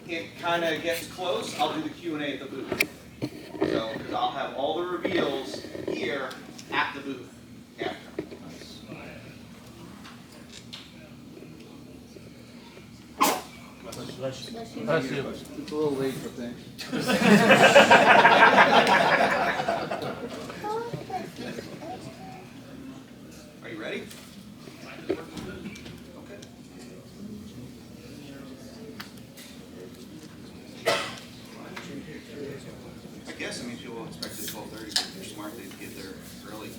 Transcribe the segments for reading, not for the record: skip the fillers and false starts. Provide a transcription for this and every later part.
it kind of gets close, I'll do the Q&A at the booth. So, because I'll have all the reveals here at the booth after. Bless you. It's a little late for things. Are you ready? Okay. I guess, I mean, people expect it at 12:30, but they're smart, they get there early.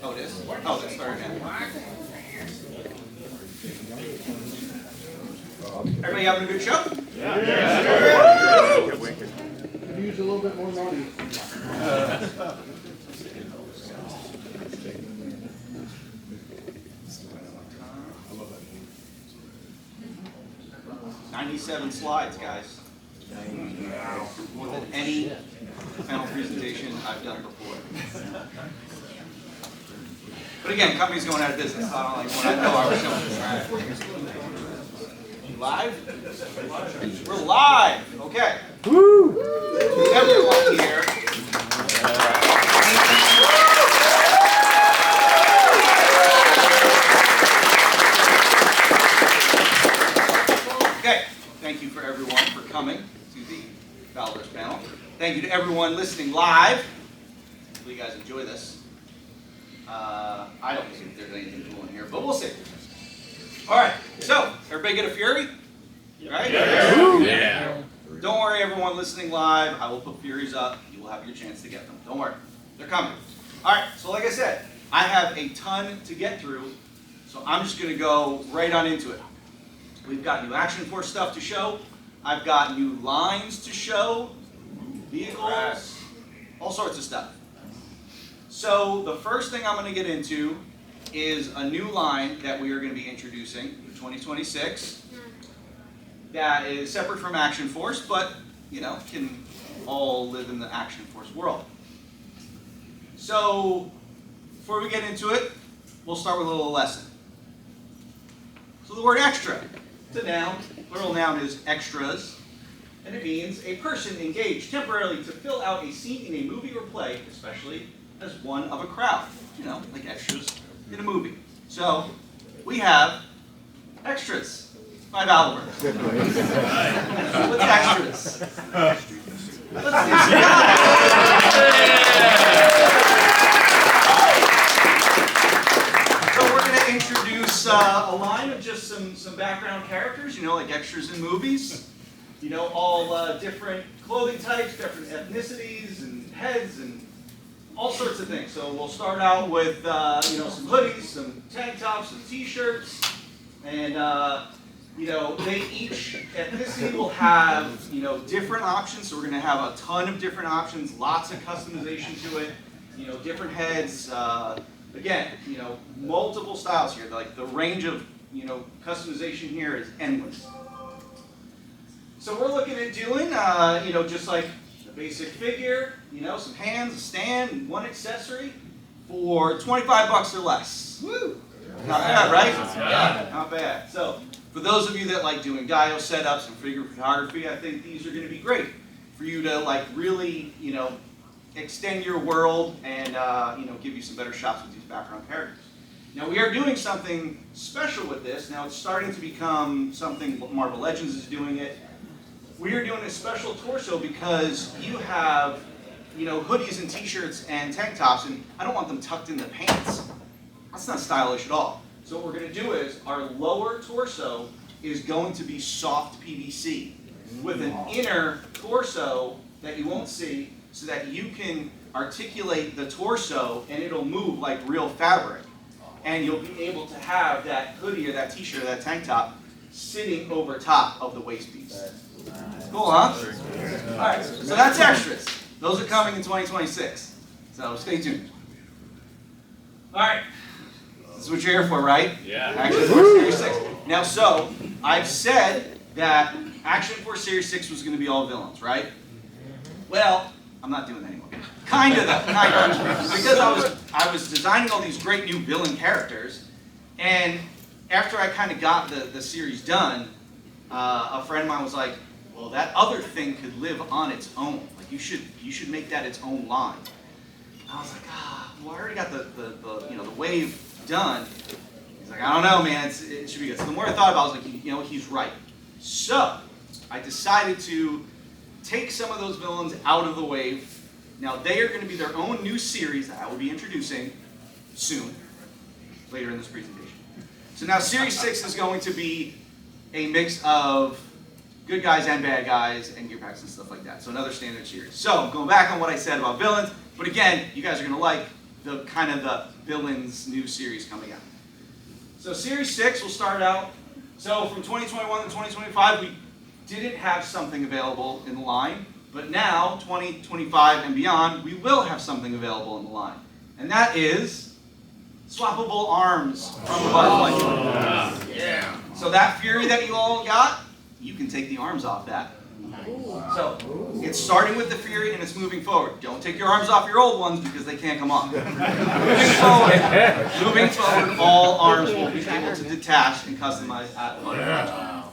Oh, it is? Oh, that's starting now. Everybody having a good show? Yeah. Could use a little bit more money. 97 slides, guys. More than any panel presentation I've done before. But again, company's going out of business. I don't like when I know I was showing this. Live? We're live. Okay. Woo! Everyone here. Okay. Thank you for everyone for coming to the Valaverse panel. Thank you to everyone listening live. Hopefully you guys enjoy this. I don't think there's anything cool in here, but we'll see. All right, so everybody get a Fury? Right? Yeah. Don't worry, everyone listening live. I will put Furies up. You will have your chance to get them. Don't worry. They're coming. All right, so like I said, I have a ton to get through, so I'm just going to go right on into it. We've got new Action Force stuff to show. I've got new lines to show, vehicles, all sorts of stuff. So the first thing I'm going to get into is a new line that we are going to be introducing in 2026 that is separate from Action Force, but, you know, can all live in the Action Force world. So before we get into it, we'll start with a little lesson. So the word extra, it's a noun. Plural noun is extras, and it means a person engaged temporarily to fill out a scene in a movie or play, especially as one of a crowd, you know, like extras in a movie. So we have extras by Valaverse. What's extras? Let's So we're going to introduce a line of just some background characters, you know, like extras in movies. You know, all different clothing types, different ethnicities and heads and all sorts of things. So we'll start out with, you know, some hoodies, some tank tops, some t-shirts, and, you know, each ethnicity will have, you know, different options. So we're going to have a ton of different options, lots of customization to it, you know, different heads. Again, you know, multiple styles here. Like the range of, you know, customization here is endless. So we're looking at doing, you know, just like the basic figure, you know, some hands, a stand, and one accessory for 25 bucks or less. Woo! Not bad, right? Yeah. Not bad. So for those of you that like doing dial setups and figure photography, I think these are going to be great for you to like really, you know, extend your world and, you know, give you some better shots with these background characters. Now we are doing something special with this. Now it's starting to become something, Marvel Legends is doing it. We are doing a special torso because you have, you know, hoodies and t-shirts and tank tops, and I don't want them tucked in the pants. That's not stylish at all. So what we're going to do is our lower torso is going to be soft PVC with an inner torso that you won't see so that you can articulate the torso and it'll move like real fabric. And you'll be able to have that hoodie or that t-shirt or that tank top sitting over top of the waist piece. Cool, huh? Alright, so that's extras. Those are coming in 2026. So stay tuned. Alright. This is what you're here for, right? Yeah. Action Force Series 6. Now, so, I've said that Action Force Series 6 was going to be all villains, right? Well, I'm not doing that anymore. Kind of, though. Kind of. Because I was designing all these great new villain characters, and after I kind of got the series done, a friend of mine was like, well, that other thing could live on its own. Like you should make that its own line. And I was like, well, I already got the wave done. He's like, I don't know, man, it should be good. So the more I thought about it, I was like, he's right. So I decided to take some of those villains out of the wave. Now they are going to be their own new series that I will be introducing soon, later in this presentation. So now Series 6 is going to be a mix of good guys and bad guys and gear packs and stuff like that. So another standard series. So going back on what I said about villains, but again, you guys are going to like the kind of the villains new series coming out. So Series 6 will start out, so from 2021 to 2025, we didn't have something available in the line, but now, 2025 and beyond, we will have something available in the line. And that is swappable arms from the Valaverse. Yeah. So that Fury that you all got, you can take the arms off that. So it's starting with the Fury and it's moving forward. Don't take your arms off your old ones because they can't come off. Moving forward, all arms will be able to detach and customize at Valaverse.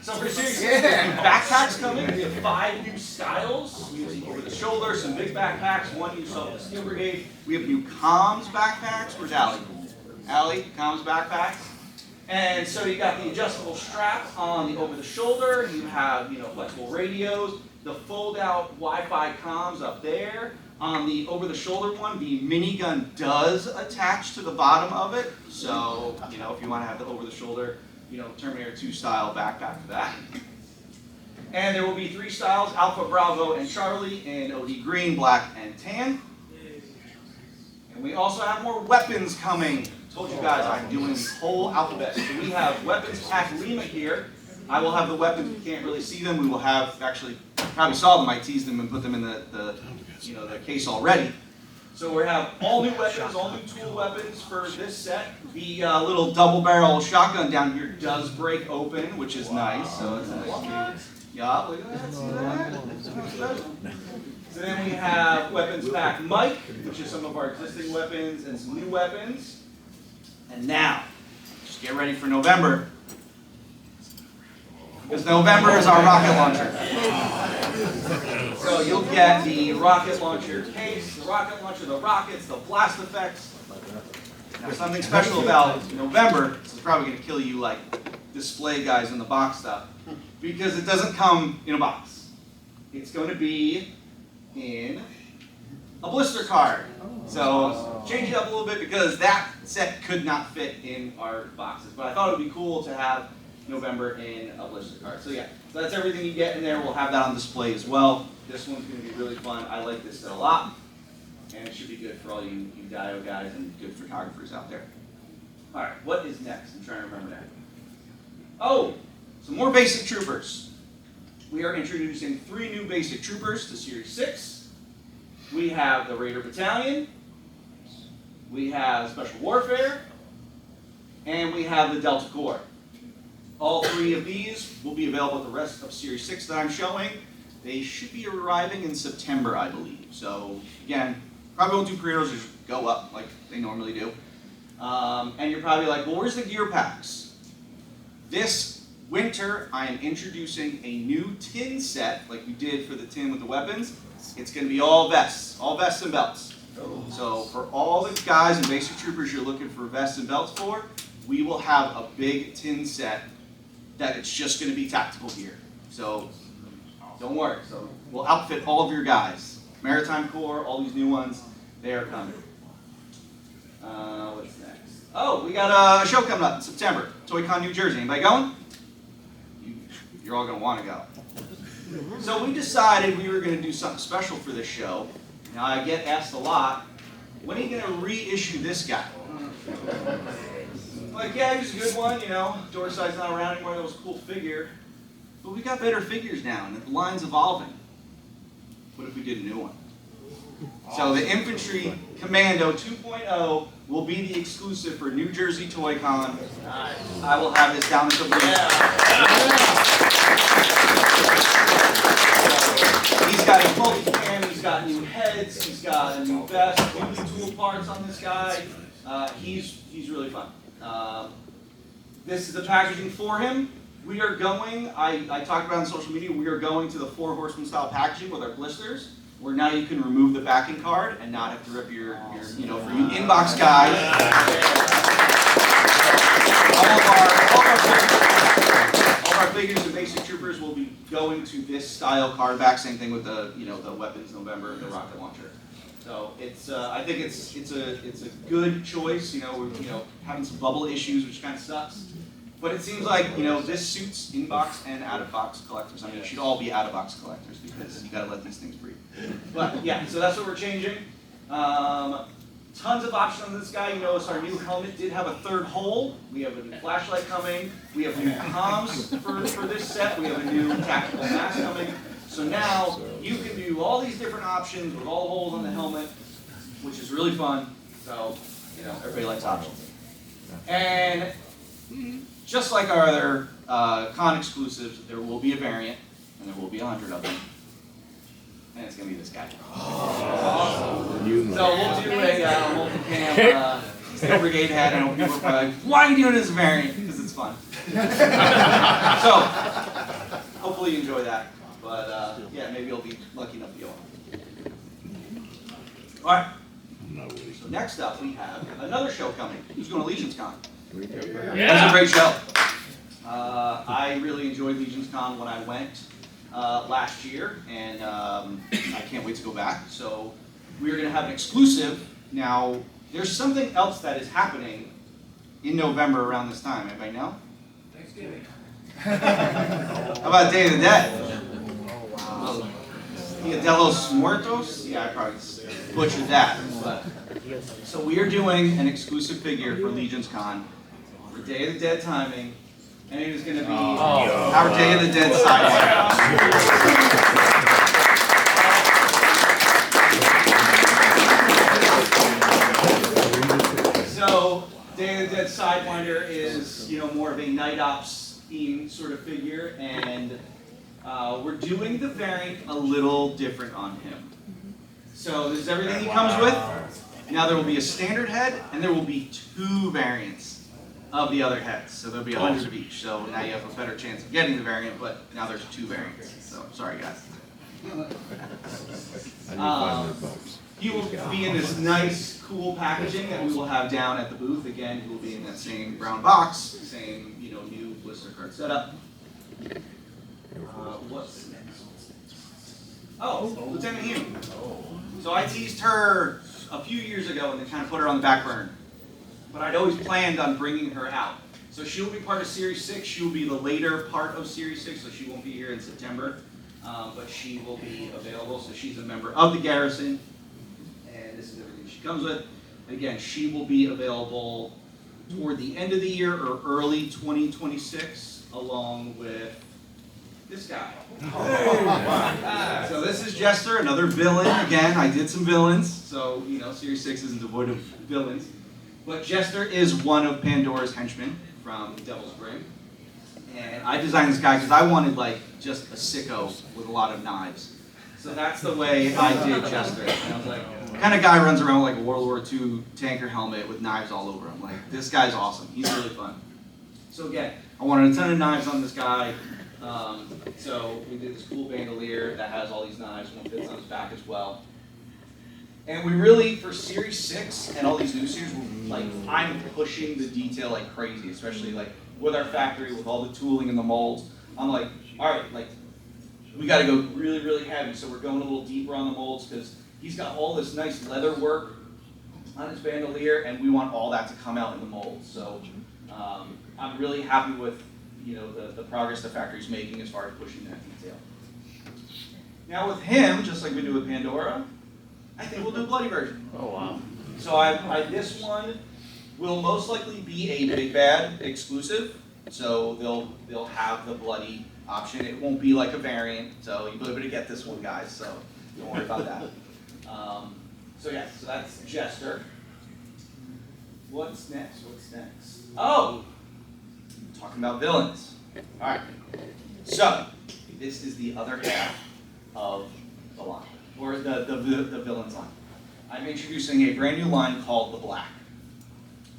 So for Series 6, backpacks coming. We have 5 new styles. We have some over the shoulder, some big backpacks, one you saw with the Steel Brigade. We have new comms backpacks. Where's Allie? Allie, comms backpacks. And so you got the adjustable strap on the over the shoulder. You have flexible radios, the fold out Wi-Fi comms up there. On the over the shoulder one, the minigun does attach to the bottom of it. So if you want to have the over the shoulder Terminator 2 style backpack for that. And there will be 3 styles, Alpha, Bravo, and Charlie in OD green, black, and tan. And we also have more weapons coming. Told you guys I'm doing the whole alphabet. So we have Weapons Pack Lima here. I will have the weapons, you can't really see them. We will have, actually, probably saw them, I teased them and put them in the case already. So we have all new weapons, all new tool weapons for this set. The little double barrel shotgun down here does break open, which is nice. So it's nice. Yeah, look at that. See that? So then we have Weapons Pack Mike, which is some of our existing weapons and some new weapons. And now, just get ready for November. Because November is our rocket launcher. So you'll get the rocket launcher case, the rocket launcher, the rockets, the blast effects. Now something special about November, this is probably going to kill you like display guys in the box stuff, because it doesn't come in a box. It's going to be in a blister card. So change it up a little bit because that set could not fit in our boxes. But I thought it would be cool to have November in a blister card. So yeah, so that's everything you get in there. We'll have that on display as well. This one's going to be really fun. I like this set a lot. And it should be good for all you Dio guys and good photographers out there. All right, what is next? I'm trying to remember that. Oh, some more basic troopers. We are introducing 3 new basic troopers to Series 6. We have the Raider Battalion, we have Special Warfare, and we have the Delta Corps. All 3 of these will be available at the rest of Series 6 that I'm showing. They should be arriving in September, I believe. So again, probably won't do pre-orders, just go up like they normally do. And you're probably like, well, where's the gear packs? This winter, I am introducing a new tin set, like we did for the tin with the weapons. It's going to be all vests and belts. So for all the guys and basic troopers you're looking for vests and belts for, we will have a big tin set that it's just going to be tactical gear. So don't worry. So we'll outfit all of your guys. Maritime Corps, all these new ones, they are coming. What's next? Oh, we got a show coming up in September. ToyCon New Jersey. Anybody going? You're all going to want to go. So we decided we were going to do something special for this show. Now I get asked a lot, when are you going to reissue this guy? Like, yeah, he's a good one, Dorside's not around anymore, that was a cool figure. But we got better figures now, and the line's evolving. What if we did a new one? So the Infantry Commando 2.0 will be the exclusive for New Jersey ToyCon. I will have this down at the booth. He's got a multi-cam, he's got new heads, he's got a new vest, new tool parts on this guy. He's really fun. This is the packaging for him. We are going, I talked about on social media, we are going to the 4 Horsemen style packaging with our blisters, where now you can remove the backing card and not have to rip your you know, for you inbox guys. All of our figures and basic troopers will be going to this style card back. Same thing with the, you know, the weapons November, the rocket launcher. So it's, I think it's a good choice. You know, we're having some bubble issues, which kind of sucks. But it seems like, you know, this suits in-box and out-of-box collectors. I mean, it should all be out-of-box collectors because you got to let these things breathe. But yeah, so that's what we're changing. Tons of options on this guy. You notice our new helmet did have a 3rd hole. We have a new flashlight coming. We have new comms for this set. We have a new tactical mask coming. So now you can do all these different options with all holes on the helmet, which is really fun. So, you know, everybody likes options. And just like our other con exclusives, there will be a variant, and there will be 100 of them. And it's going to be this guy. Awesome. So we'll do a multi-cam Steel Brigade hat, and people are probably like, why are you doing this variant? Because it's fun. So, hopefully you enjoy that. But yeah, maybe you'll be lucky enough to go on. All right. So next up, we have another show coming. Who's going to Legions Con? That's a great show. I really enjoyed Legions Con when I went last year, and I can't wait to go back. So we're going to have an exclusive. Now, there's something else that is happening in November around this time. Anybody know? Thanksgiving. How about Day of the Dead? Dia de los Muertos? Yeah, I probably butchered that. But, so we are doing an exclusive figure for Legions Con for Day of the Dead timing, and it is going to be our Day of the Dead side. So Day of the Dead Sidewinder is, you know, more of a night ops theme sort of figure, and we're doing the variant a little different on him. So this is everything he comes with. Now there will be a standard head, and there will be 2 variants of the other heads. So there'll be 100 of each. So now you have a better chance of getting the variant, but now there's 2 variants. So sorry guys. He will be in this nice, cool packaging that we will have down at the booth. Again, he will be in that same brown box, same, you know, new blister card setup. What's next? Oh, Lieutenant Hume. So I teased her a few years ago and then kind of put her on the back burner. But I'd always planned on bringing her out. So she'll be part of Series 6. She'll be the later part of Series 6, so she won't be here in September. But she will be available, so she's a member of the garrison. And this is everything she comes with. Again, she will be available toward the end of the year or early 2026, along with this guy. So this is Jester, another villain. Again, I did some villains, so you know, Series 6 isn't devoid of villains. But Jester is one of Pandora's henchmen from Devil's Brim. And I designed this guy because I wanted like just a sicko with a lot of knives. So that's the way I did Jester. And I was like, what kind of guy runs around with like a World War II tanker helmet with knives all over him? Like, this guy's awesome. He's really fun. So again, I wanted a ton of knives on this guy. So we did this cool bandolier that has all these knives, one fits on his back as well. And we really, for Series 6 and all these new series, like, I'm pushing the detail like crazy, especially like with our factory, with all the tooling and the molds. I'm like, all right, like, we got to go really, really heavy. So we're going a little deeper on the molds because he's got all this nice leather work on his bandolier, and we want all that to come out in the molds. So I'm really happy with, you know, the progress the factory's making as far as pushing that detail. Now with him, just like we do with Pandora, I think we'll do a bloody version. Oh wow. So this one will most likely be a Big Bad exclusive. So they'll have the bloody option. It won't be like a variant. So you'll be able to get this one, guys. So don't worry about that. So yeah, so that's Jester. What's next? What's next? Oh, talking about villains. All right. So this is the other half of the line, or the villains line. I'm introducing a brand new line called the Black.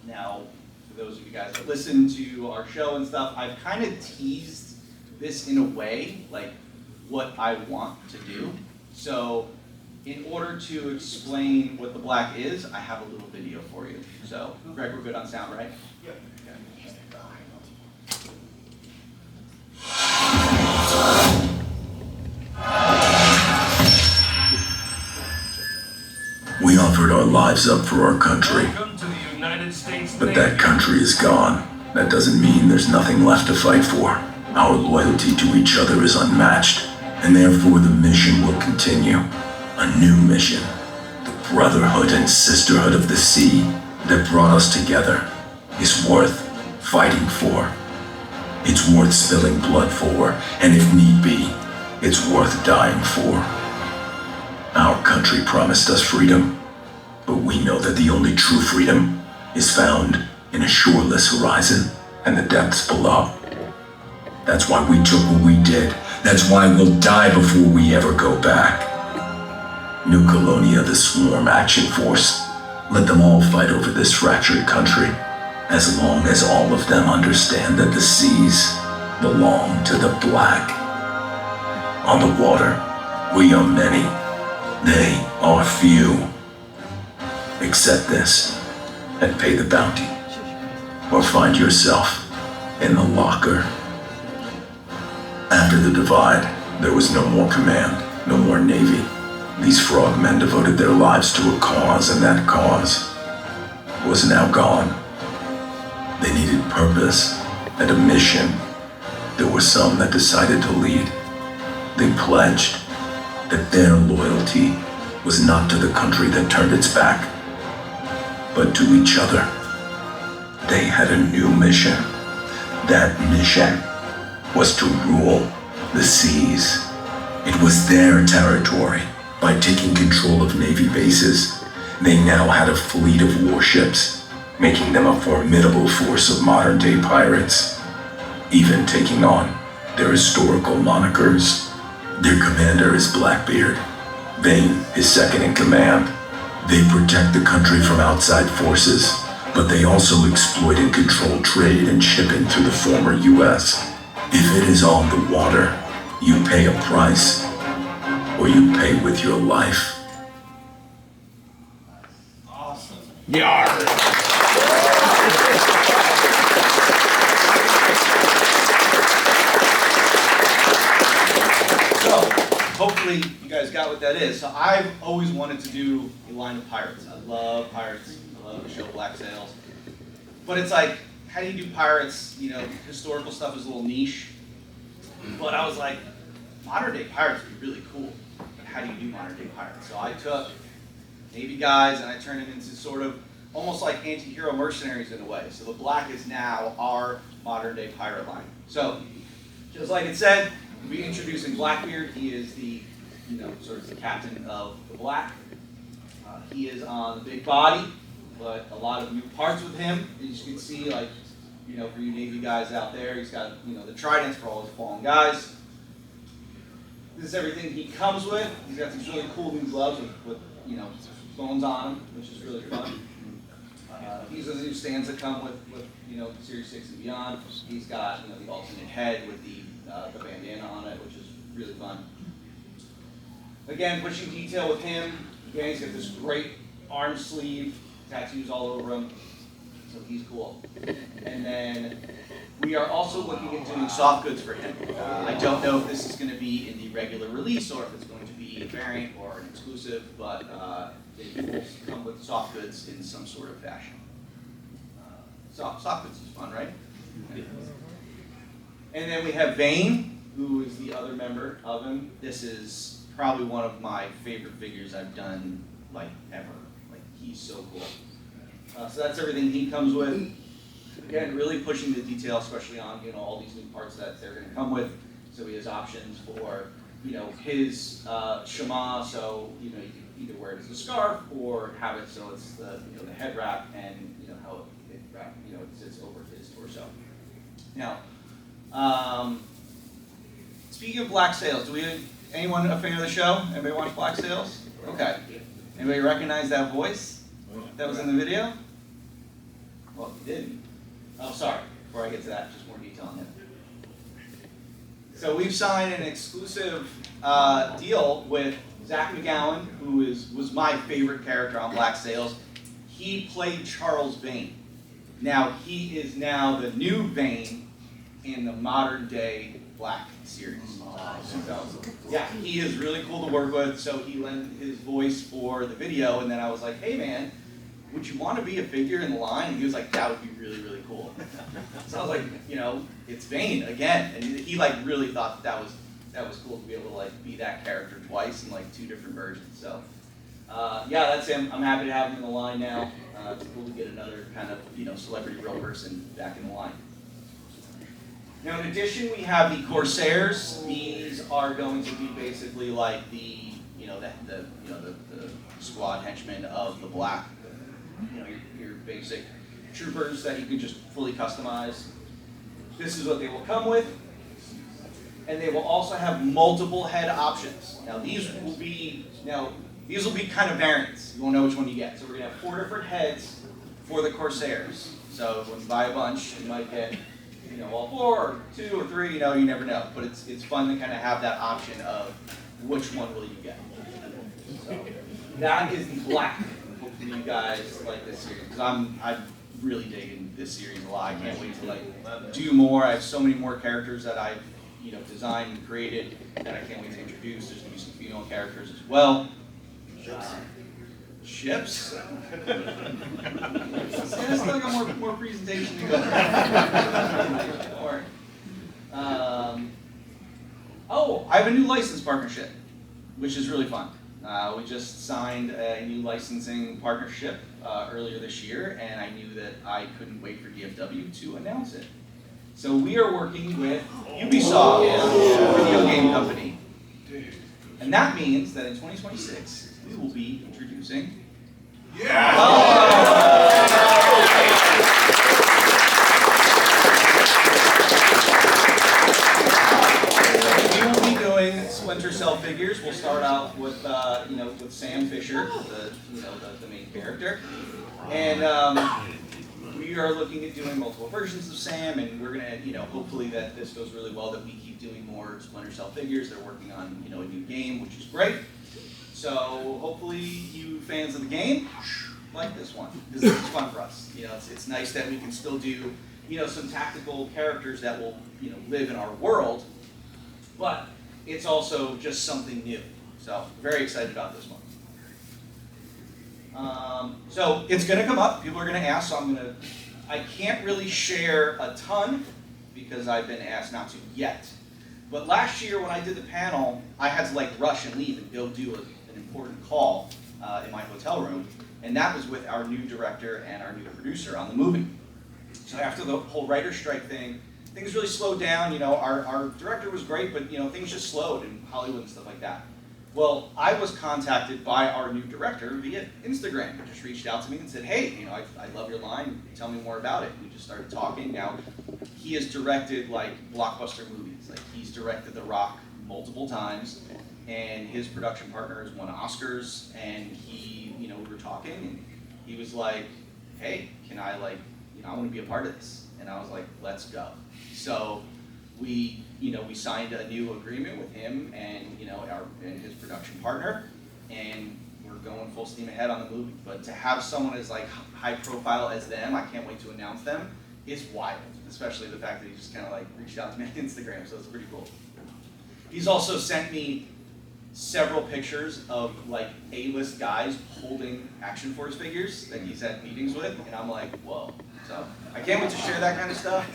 Now, for those of you guys that listen to our show and stuff, I've kind of teased this in a way, like what I want to do. So in order to explain what the black is, I have a little video for you. So, Greg, we're good on sound, right? Yep. We offered our lives up for our country, Welcome to the United States but Navy. that country is gone. That doesn't mean there's nothing left to fight for. Our loyalty to each other is unmatched, and therefore the mission will continue. A new mission, the brotherhood and sisterhood of the sea that brought us together, is worth fighting for. It's worth spilling blood for, and if need be, it's worth dying for. Our country promised us freedom, but we know that the only true freedom is found in a shoreless horizon and the depths below. That's why we took what we did. That's why we'll die before we ever go back. New Colonia, the Swarm Action Force. Let them all fight over this fractured country, as long as all of them understand that the seas belong to the black. On the water, we are many. They are few. Accept this and pay the bounty, or find yourself in the locker. After the divide, there was no more command, no more navy. These frogmen devoted their lives to a cause, and that cause was now gone. They needed purpose and a mission. There were some that decided to lead. They pledged that their loyalty was not to the country that turned its back, but to each other. They had a new mission. That mission was to rule the seas. It was their territory. By taking control of Navy bases, they now had a fleet of warships, making them a formidable force of modern-day pirates, even taking on their historical monikers. Their commander is Blackbeard. Vane is second in command. They protect the country from outside forces, but they also exploit and control trade and shipping through the former U.S. If it is on the water, you pay a price, or you pay with your life. Awesome. So, hopefully you guys got what that is. So I've always wanted to do a line of pirates. I love pirates. I love the show Black Sails. But it's like, how do you do pirates? You know, historical stuff is a little niche. But I was like, modern day pirates would be really cool. But how do you do modern day pirates? So I took Navy guys and I turned it into sort of almost like anti-hero mercenaries in a way. So the Black is now our modern day pirate line. So, just like it said, we'll be introducing Blackbeard. He is the, sort of the captain of the Black. He is on the big body, but a lot of new parts with him. As you can see, like, for you Navy guys out there, he's got, the tridents for all his fallen guys. This is everything he comes with. He's got these really cool new gloves with bones on them, which is really fun. These are the new stands that come with Series 6 and beyond. He's got, the alternate head with the bandana on it, which is really fun. Again, pushing detail with him. Again, he's got this great arm sleeve, tattoos all over him. So he's cool. And then we are also looking at doing soft goods for him. I don't know if this is going to be in the regular release or if it's going to be a variant or an exclusive, but it will come with soft goods in some sort of fashion. Soft goods is fun, right? And then we have Vane, who is the other member of him. This is probably one of my favorite figures I've done, like, ever. Like, he's so cool. So that's everything he comes with. Again, really pushing the detail, especially on all these new parts that they're going to come with. So he has options for his shema. So you can either wear it as a scarf or have it so it's the the head wrap and how it sits over his torso. Now, speaking of Black Sails, anyone a fan of the show? Anybody watch Black Sails? Okay. Anybody recognize that voice that was in the video? Well, if you didn't, Oh, sorry. Before I get to that, just more detail on him. So we've signed an exclusive deal with Zach McGowan, who was my favorite character on Black Sails. He played Charles Vane. Now he is now the new Vane in the modern day Black series. So, yeah, he is really cool to work with. So he lent his voice for the video, and then I was like, "Hey man, would you want to be a figure in the line?" And he was like, "That would be really, really cool." So I was like, you know, it's Vane again, and he like really thought that was cool to be able to like be that character twice in like 2 different versions. So yeah, that's him. I'm happy to have him in the line now. It's cool to get another kind of celebrity real person back in the line. Now, in addition, we have the Corsairs. These are going to be basically like the squad henchmen of the Black. Your basic troopers that you can just fully customize. This is what they will come with, and they will also have multiple head options. Now, these will be kind of variants. You won't know which one you get. So we're gonna have 4 different heads for the Corsairs. So when you buy a bunch, you might get all 4 or 2 or 3, you never know. But it's fun to kind of have that option of which one will you get. So that is the Black. Hopefully you guys like this series, because I'm really digging this series a lot. I can't wait to like do more. I have so many more characters that I've designed and created that I can't wait to introduce. There's gonna be some female characters as well. Ships? I still got more presentation to go. Oh, I have a new license partnership, which is really fun. We just signed a new licensing partnership earlier this year, and I knew that I couldn't wait for DFW to announce it. So we are working with Ubisoft, a video game company. And that means that in 2026, we will be introducing... We will be doing Splinter Cell figures. We'll start out with with Sam Fisher, the main character, and we are looking at doing multiple versions of Sam, and we're gonna hopefully that this goes really well, that we keep doing more Splinter Cell figures. They're working on a new game, which is great. So hopefully you fans of the game like this one, because this is fun for us. It's nice that we can still do some tactical characters that will live in our world, but it's also just something new. So very excited about this one. So it's going to come up. People are going to ask. So I can't really share a ton because I've been asked not to yet. But last year when I did the panel, I had to rush and leave and go do an important call in my hotel room, and that was with our new director and our new producer on the movie. So after the whole writer's strike thing, things really slowed down. Our director was great, but things just slowed in Hollywood and stuff like that. Well, I was contacted by our new director via Instagram. He just reached out to me and said, "Hey, I love your line. Tell me more about it." We just started talking. Now, he has directed blockbuster movies. He's directed The Rock multiple times, and his production partner has won Oscars. And we were talking, and he was like, "Hey, can I I want to be a part of this." And I was like, "Let's go." So we signed a new agreement with him and and his production partner, and we're going full steam ahead on the movie. But to have someone as high profile as them, I can't wait to announce them, is wild. Especially the fact that he just kind of reached out to me on Instagram, so it's pretty cool. He's also sent me several pictures of A-list guys holding Action Force figures that he's had meetings with, and I'm like, whoa. So I can't wait to share that kind of stuff.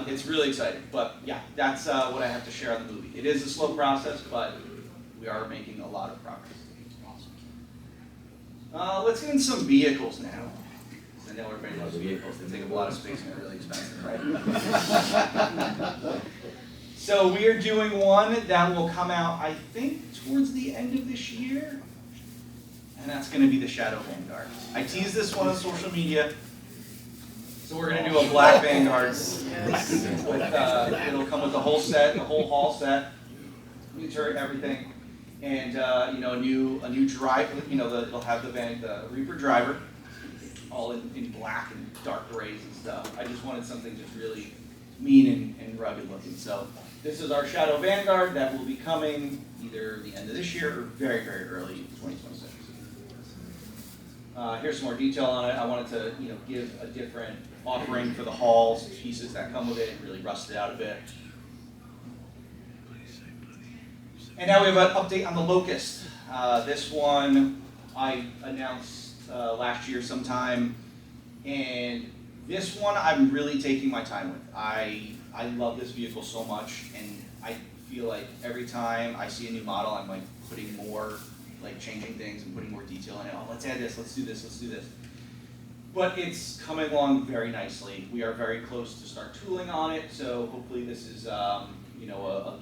It's really exciting. But yeah, that's what I have to share on the movie. It is a slow process, but we are making a lot of progress. Awesome. Let's get into some vehicles now. I know everybody loves vehicles. They take up a lot of space and they're really expensive, right? So we are doing one that will come out, I think, towards the end of this year. And that's going to be the Shadow Vanguard. I teased this one on social media. So we're going to do a black Vanguard. It'll come with the whole set, the whole hall set, new turret, everything, and a new drive. It'll have the Reaper driver, all in black and dark grays and stuff. I just wanted something just really mean and rugged looking. So this is our Shadow Vanguard that will be coming either the end of this year or very, very early 2026. Here's some more detail on it. I wanted to, give a different offering for the halls, pieces that come with it, and really rust it out a bit. And now we have an update on the Locust. This one I announced last year sometime, and this one I'm really taking my time with. I love this vehicle so much, and I feel like every time I see a new model, I'm like putting more, like changing things and putting more detail in it. Oh, let's add this, let's do this, let's do this. But it's coming along very nicely. We are very close to start tooling on it, so hopefully this is a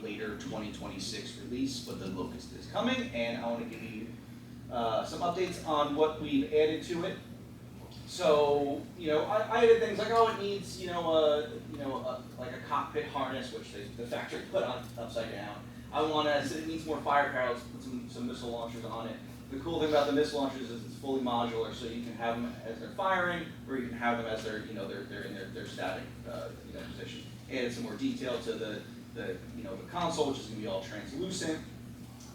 later 2026 release, but the Locust is coming, and I want to give you some updates on what we've added to it. So, I added things like, it needs, like a cockpit harness, which the factory put on upside down. I said it needs more firepower, let's put some missile launchers on it. The cool thing about the missile launchers is it's fully modular, so you can have them as they're firing, or you can have them as they're in their static position. Added some more detail to the console, which is going to be all translucent.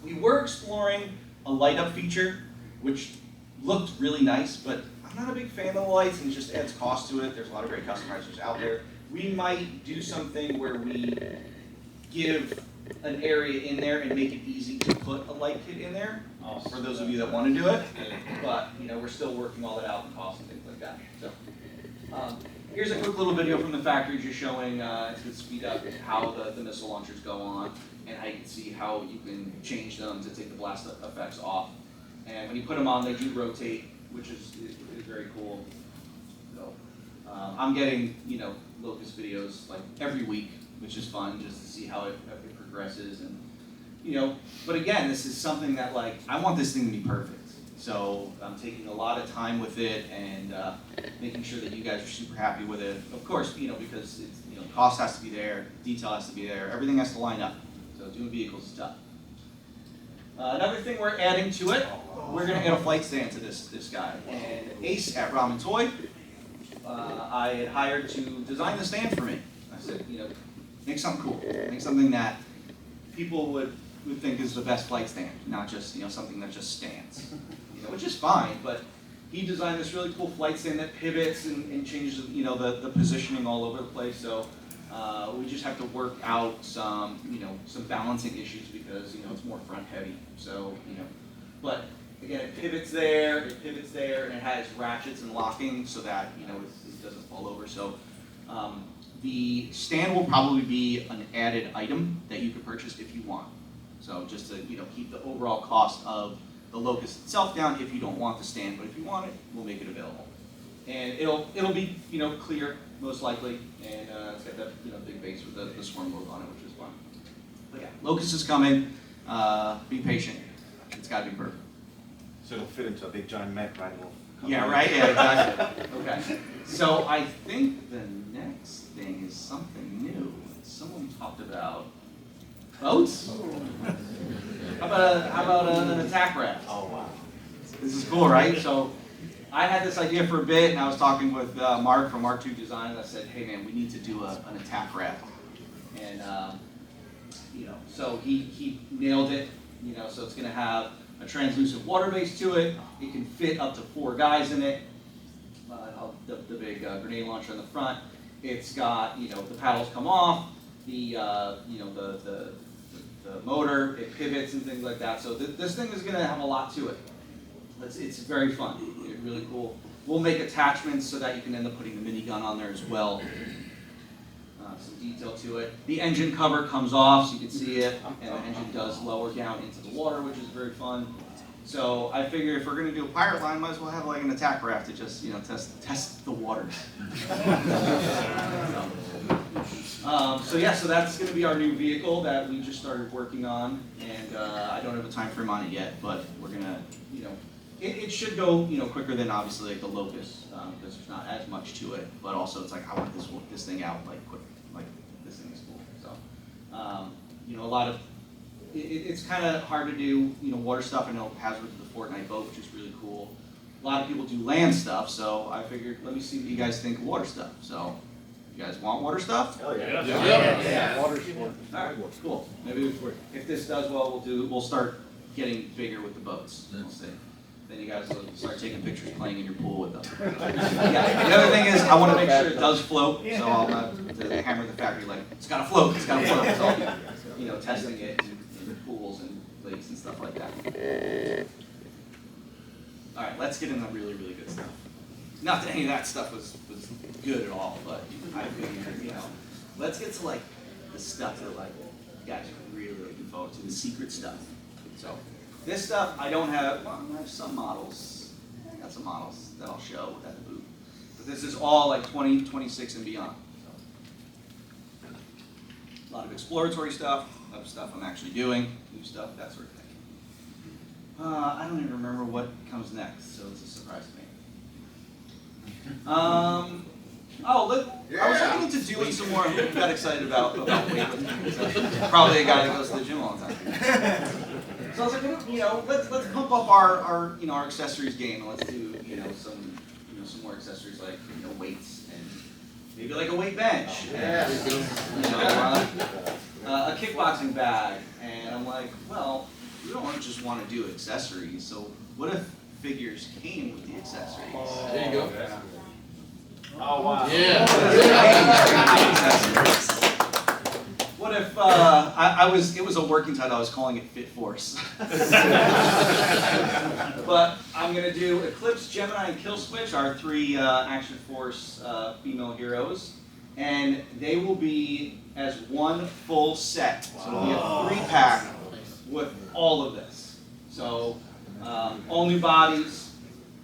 We were exploring a light up feature, which looked really nice, but I'm not a big fan of the lights, and it just adds cost to it. There's a lot of great customizers out there. We might do something where we give an area in there and make it easy to put a light kit in there, for those of you that want to do it. But we're still working all that out and cost and things like that. So here's a quick little video from the factory just showing to speed up how the missile launchers go on, and how you can see how you can change them to take the blast effects off. And when you put them on, they do rotate, which is very cool. So I'm getting Locust videos like every week, which is fun just to see how it progresses. And but again, this is something that I want this thing to be perfect. So I'm taking a lot of time with it and making sure that you guys are super happy with it. Of course, because it's, cost has to be there, detail has to be there, everything has to line up. So doing vehicles is tough. Another thing we're adding to it, we're going to add a flight stand to this guy. And Ace at Ramen Toy, I had hired to design the stand for me. I said, make something cool, make something that people would think is the best flight stand, not just something that just stands, which is fine. But he designed this really cool flight stand that pivots and changes the positioning all over the place. So we just have to work out some some balancing issues because it's more front heavy. So but again, it pivots there, and it has ratchets and locking so that it doesn't fall over. So the stand will probably be an added item that you could purchase if you want. So just to keep the overall cost of the Locust itself down if you don't want the stand, but if you want it, we'll make it available. And it'll be clear most likely, and it's got that big base with the swarm logo on it, which is fun. But yeah, Locust is coming. Be patient. It's got to be perfect. So it'll fit into a big giant mech, right? Yeah, right. Yeah, exactly. Okay. So I think the next thing is something new. Someone talked about boats. How about an attack raft? Oh wow. This is cool, right? So I had this idea for a bit, and I was talking with Mark from Mark II Design, and I said, hey man, we need to do an attack raft. And so he nailed it. So it's going to have a translucent water base to it. It can fit up to 4 guys in it. The big grenade launcher in the front. It's got the paddles come off. The motor, it pivots and things like that. So this thing is going to have a lot to it. It's very fun. It's really cool. We'll make attachments so that you can end up putting the minigun on there as well. Some detail to it. The engine cover comes off so you can see it, and the engine does lower down into the water, which is very fun. So I figure if we're going to do a pirate line, might as well have like an attack raft to just test the waters. So yeah, so that's going to be our new vehicle that we just started working on, and I don't have a time frame on it yet, but we're gonna it should go quicker than obviously like the Locust because there's not as much to it, but also it's like I want this thing out like quick, like this thing is cool. So a lot of it's kind of hard to do water stuff. I know Hazard with the Fortnite boat, which is really cool. a lot of people do land stuff, so I figured, let me see what you guys think of water stuff. So, you guys want water stuff? Hell yeah. Yeah, water sport. All right, cool. Maybe if this does well, we'll start getting bigger with the boats. We'll see. Then you guys will start taking pictures playing in your pool with them. Yeah. The other thing is, I want to make sure it does float, so I'll to hammer the factory like, it's got to float, it's got to float. So I'll be, testing it in pools and lakes and stuff like that. All right, let's get into really, really good stuff. Not that any of that stuff was good at all, but I figured, let's get to like the stuff that like you guys are really looking forward to, the secret stuff. So this stuff I don't have. Well, I have some models. I got some models that I'll show at the booth. But this is all like 2026 and beyond. So, a lot of exploratory stuff, a lot of stuff I'm actually doing, new stuff, that sort of thing. I don't even remember what comes next, so it's a surprise to me. I was looking into doing some more. I got excited about weightlifting. Probably a guy that goes to the gym all the time. So I was like, let's pump up our accessories game, and let's do some more accessories like weights and maybe like a weight bench, and, a kickboxing bag. And I'm like, well, we don't just want to do accessories. So what if figures came with the accessories? There you go. Oh wow. Yeah. What if it was a working title, I was calling it Fit Force. But I'm going to do Eclipse, Gemini, and Kill Switch, our 3 Action Force female heroes. And they will be as one full set. So it'll be a 3-pack with all of this. So all new bodies,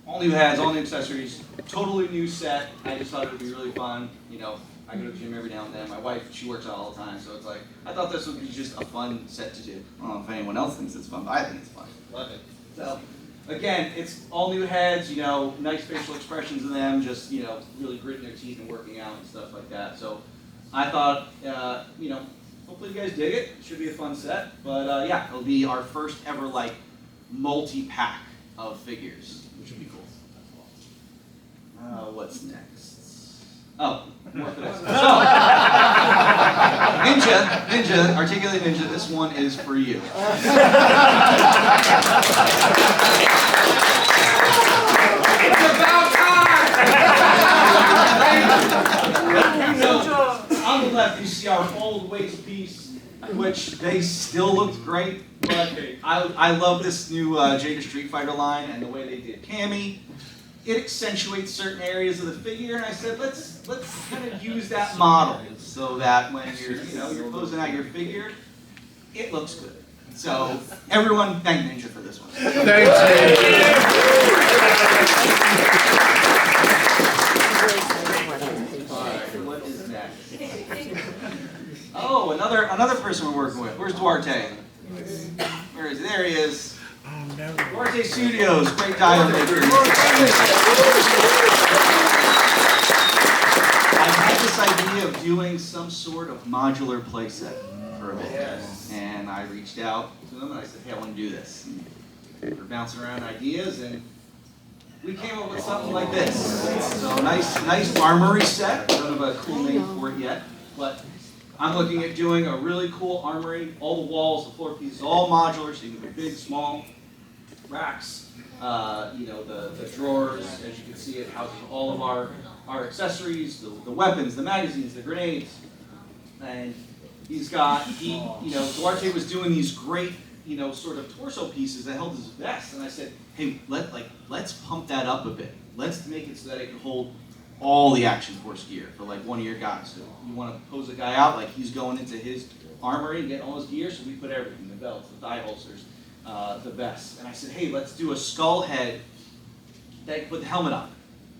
all new heads, all new accessories, totally new set. I just thought it would be really fun. I go to the gym every now and then. My wife, she works out all the time, so it's like, I thought this would be just a fun set to do. I don't know if anyone else thinks it's fun, but I think it's fun. Love it. So, again, it's all new heads, nice facial expressions in them, just, really gritting their teeth and working out and stuff like that. So, I thought, hopefully you guys dig it. It should be a fun set. But, yeah, it'll be our first ever, like, multi-pack of figures, which would be cool. What's next? Oh, more for this. So, Ninja, Articulate Ninja, this one is for you. It's about time! On the left, you see our old waist piece, which they still looked great, but I love this new Jada Street Fighter line and the way they did Cammy. It accentuates certain areas of the figure, and I said, let's kind of use that model so that when you're closing out your figure, it looks good. So everyone, thank Ninja for this one. Thanks, What is next? Oh, another person we're working with. Where's Duarte? Where is he? There he is. Duarte Studios, great dial maker. I had this idea of doing some sort of modular playset for a bit, and I reached out to them and I said, hey, I want to do this. And we're bouncing around ideas, and we came up with something like this. So nice armory set. Don't have a cool name for it yet, but I'm looking at doing a really cool armory. All the walls, the floor pieces, all modular, so you can do big, small racks. The drawers, as you can see, it houses all of our accessories, the weapons, the magazines, the grenades. And Duarte was doing these great, sort of torso pieces that held his vest. And I said, hey, let's pump that up a bit. Let's make it so that it can hold all the Action Force gear for like one of your guys. So you want to pose a guy out like he's going into his armory and getting all his gear, so we put everything, the belts, the thigh holsters, the vest. And I said, hey, let's do a skull head that you put the helmet on.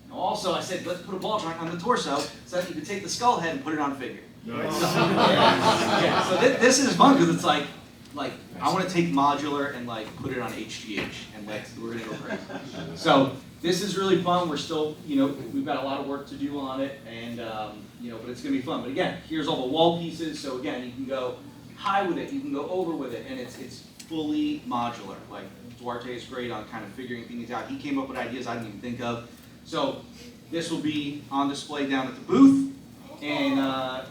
And also, I said, let's put a ball joint on the torso so that you can take the skull head and put it on a figure. Nice. So this is fun because it's like I want to take modular and like put it on HGH and we're gonna go crazy. So this is really fun. We're still, we've got a lot of work to do on it, and but it's gonna be fun. But again, here's all the wall pieces. So again, you can go high with it, you can go over with it, and it's fully modular, like Duarte is great on kind of figuring things out. He came up with ideas I didn't even think of. So this will be on display down at the booth, and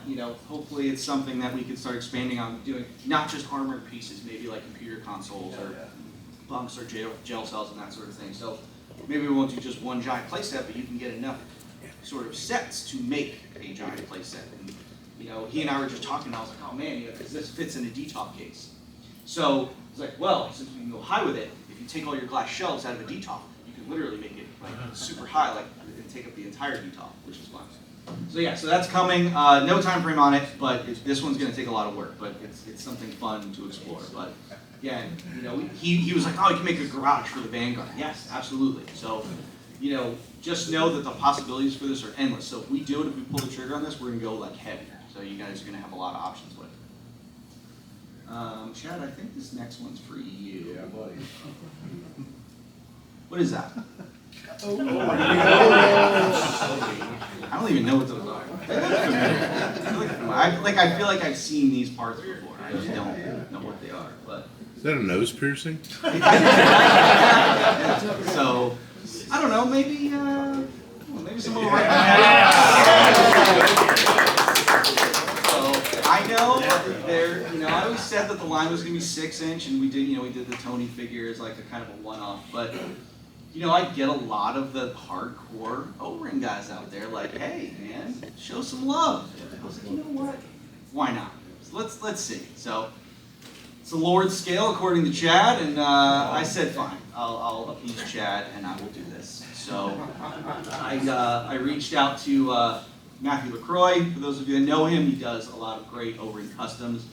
you know, hopefully it's something that we can start expanding on, doing not just armored pieces, maybe like computer consoles or bunks or jail cells and that sort of thing. So maybe we won't do just one giant playset, but you can get enough sort of sets to make a giant playset. And you know, he and I were just talking, and I was like, oh man, you know, because this fits in a DTOP case. So it's like, well, since we can go high with it, if you take all your glass shelves out of a DTOP, you can literally make it like super high, like and take up the entire DTOP, which is fun. So yeah, so that's coming. No time frame on it, but this one's going to take a lot of work, but it's something fun to explore. But again, you know, he was like, oh, you can make a garage for the Vanguard. Yes, absolutely. So, you know, just know that the possibilities for this are endless. So if we do it, if we pull the trigger on this, we're going to go like heavy. So you guys are going to have a lot of options with it. Chad, I think this next one's for you. Yeah, buddy. What is that? I don't even know what those are. I feel like I've seen these parts before. I just don't know what they are. But Is that a nose piercing? so I don't know. Maybe some more. I know there. You know, I always said that the line was going to be 6-inch, and we did the Tony figure as like a kind of a one-off. But you know, I get a lot of the hardcore O-ring guys out there like, hey man, show some love. I was like, you know what? Why not? So let's see. So it's a Lord scale according to Chad, and I said fine. I'll appease Chad, and I will do this. So I reached out to Matthew LaCroix. For those of you that know him, he does a lot of great O-ring customs.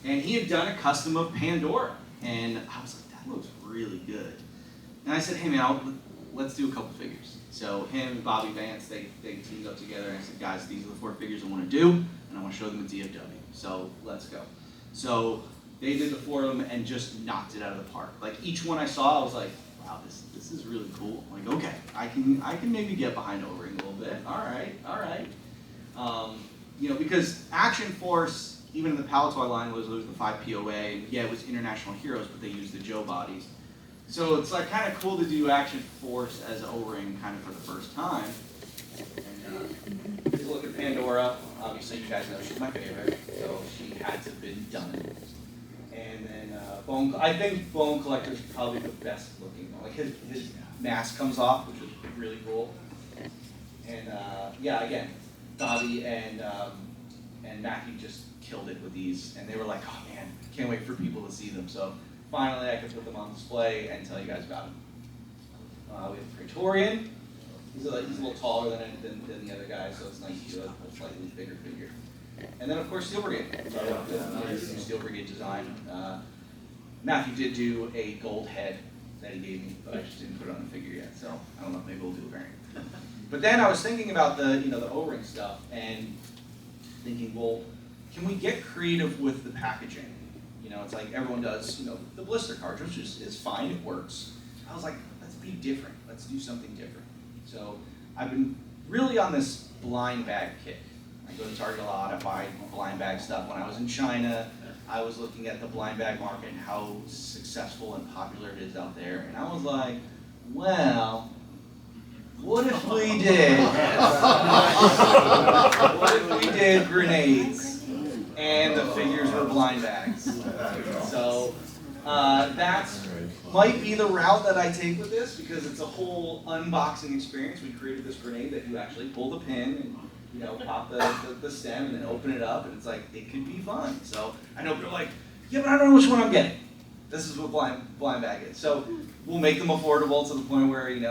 And he had done a custom of Pandora. And I was like, that looks really good. And I said, hey man, let's do a couple figures. So him and Bobby Vance, they teamed up together. And I said, guys, these are the 4 figures I want to do. And I want to show them at DFW. So let's go. So they did the 4 of them and just knocked it out of the park. Like each one I saw, I was like, wow, this is really cool. I'm like, okay, I can maybe get behind O-ring a little bit. All right. You know, because Action Force, even in the Palatoy line, was the 5 POA. And yeah, it was International Heroes, but they used the Joe bodies. So it's like kind of cool to do Action Force as O-ring kind of for the first time. And take a look at Pandora. Obviously, you guys know she's my favorite, so she had to have been done. And then I think Bone Collector's probably the best looking one. Like his mask comes off, which is really cool. And yeah, again, Bobby and Matthew just killed it with these, and they were like, oh man, can't wait for people to see them. So finally, I could put them on display and tell you guys about them. We have Praetorian. He's a little taller than the other guy, so it's nice to do a slightly bigger figure. And then, of course, Steel Brigade. So Steel Brigade design. Matthew did do a gold head that he gave me, but I just didn't put it on the figure yet. So I don't know. Maybe we'll do a variant. But then I was thinking about the O-ring stuff and thinking, well, can we get creative with the packaging? You know, it's like everyone does. You know, the blister cards, which is fine. It works. I was like, let's be different. Let's do something different. So I've been really on this blind bag kick. I go to Target a lot, I buy blind bag stuff. When I was in China, I was looking at the blind bag market and how successful and popular it is out there. And I was like, well, what if we did? What if we did grenades and the figures were blind bags? So that's might be the route that I take with this, because it's a whole unboxing experience. We created this grenade that you actually pull the pin and pop the stem and then open it up, and it's like, it could be fun. So I know people are like, yeah, but I don't know which one I'm getting. This is what blind bag is. So we'll make them affordable to the point where you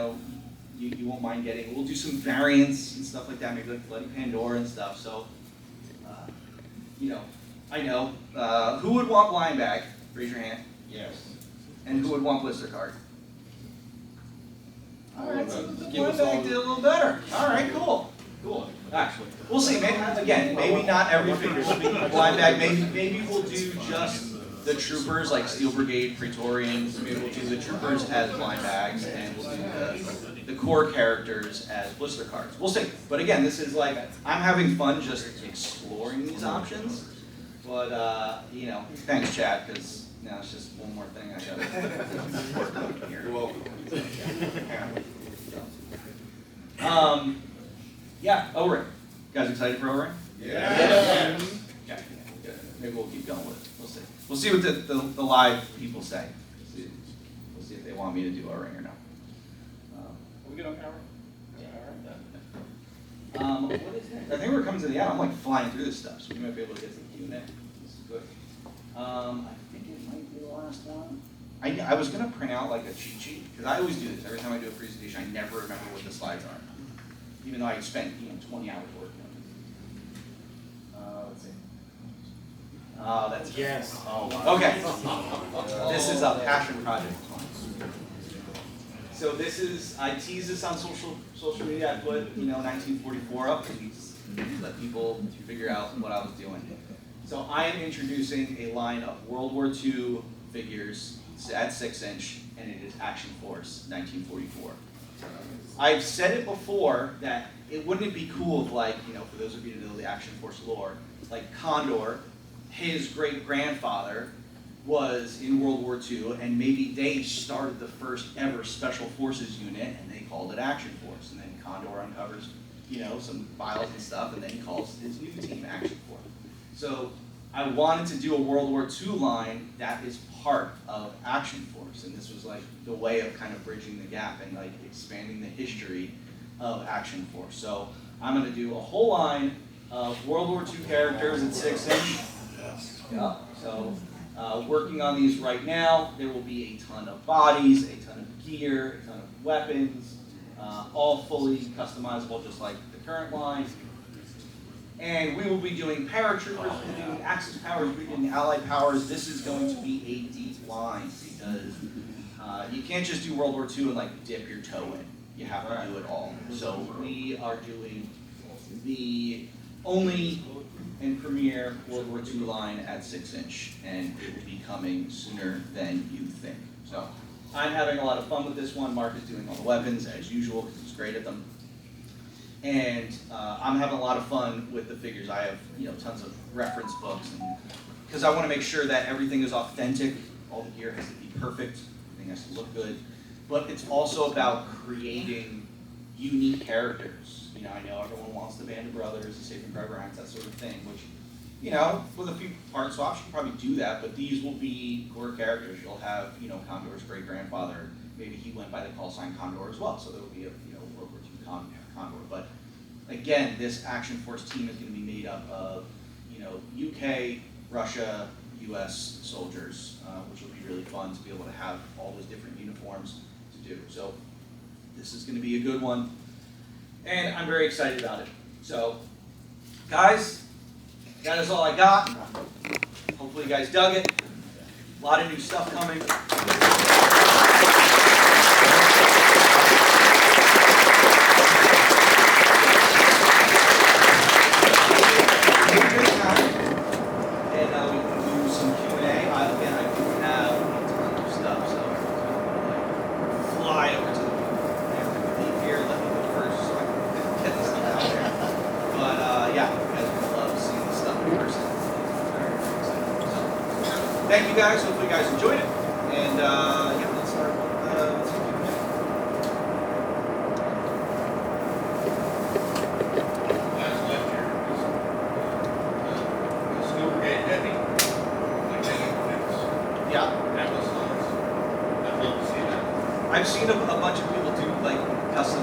won't mind getting. We'll do some variants and stuff like that, maybe like Bloody Pandora and stuff. So I know who would want blind bag. Raise your hand. Yes. And who would want blister card? All right, so the blind bag did a little better. All right, cool. Actually, we'll see. Maybe not every figure will be blind bag. Maybe we'll do just the troopers, like Steel Brigade, Praetorians. Maybe we'll do the troopers as blind bags, and we'll do the core characters as blister cards. We'll see. But again, this is like, I'm having fun just exploring these options. But thanks, Chad, because No, it's just one more thing I gotta work on here. You're welcome. Yeah, O-ring. You guys excited for O-ring? Yeah. Okay, good. Maybe we'll keep going with it. We'll see. We'll see what the live people say. We'll see if they want me to do O-ring or not. We get on camera? What is next? I think we're coming to the end. I'm like flying through this stuff, so we might be able to get some Q&A. This is good. I think it might be the last one. I was gonna print out like a cheat sheet, because I always do this. Every time I do a presentation, I never remember what the slides are. Even though I spent 20 hours working on it. Let's see. Oh, that's Yes. Oh, wow. Okay. This is a passion project. So this is, I tease this on social media. I put 1944 up to let people figure out what I was doing. So I am introducing a line of World War II figures at 6-inch, and it is Action Force 1944. I've said it before that wouldn't it be cool if, like, for those of you who know the Action Force lore, like Condor, his great-grandfather was in World War II, and maybe they started the first ever Special Forces unit, and they called it Action Force, and then Condor uncovers, some files and stuff, and then he calls his new team Action Force. So I wanted to do a World War II line that is part of Action Force, and this was like the way of kind of bridging the gap and like expanding the history of Action Force. So I'm going to do a whole line of World War II characters at 6-inch. Yeah. So working on these right now. There will be a ton of bodies, a ton of gear, a ton of weapons, all fully customizable, just like the current line. And we will be doing paratroopers, we'll be doing Axis powers, we'll be doing allied powers. This is going to be a deep line because you can't just do World War II and like dip your toe in. You have to do it all. So we are doing the only and premier World War II line at 6-inch, and it will be coming sooner than you think. So I'm having a lot of fun with this one. Mark is doing all the weapons as usual because he's great at them. And I'm having a lot of fun with the figures. I have tons of reference books, and because I want to make sure that everything is authentic. All the gear has to be perfect. Everything has to look good. But it's also about creating unique characters. I know everyone wants the Band of Brothers, the Saving Private Ryan, that sort of thing. Which, with a few part swaps, you can probably do that. But these will be core characters. You'll have Condor's great grandfather. Maybe he went by the call sign Condor as well. So there will be a World War II Condor. But again, this Action Force team is going to be made up of, UK, Russia, US soldiers, which will be really fun to be able to have all those different uniforms to do. So this is going to be a good one, and I'm very excited about it. So, guys, that is all I got. Hopefully you guys dug it. A lot of new stuff coming. Thank you guys. Hopefully you guys enjoyed it. And yeah, let's start with Last lecture was snow brigade heavy, like yeah. Atlas lines. I'd love to see that. I've seen a bunch of people do like custom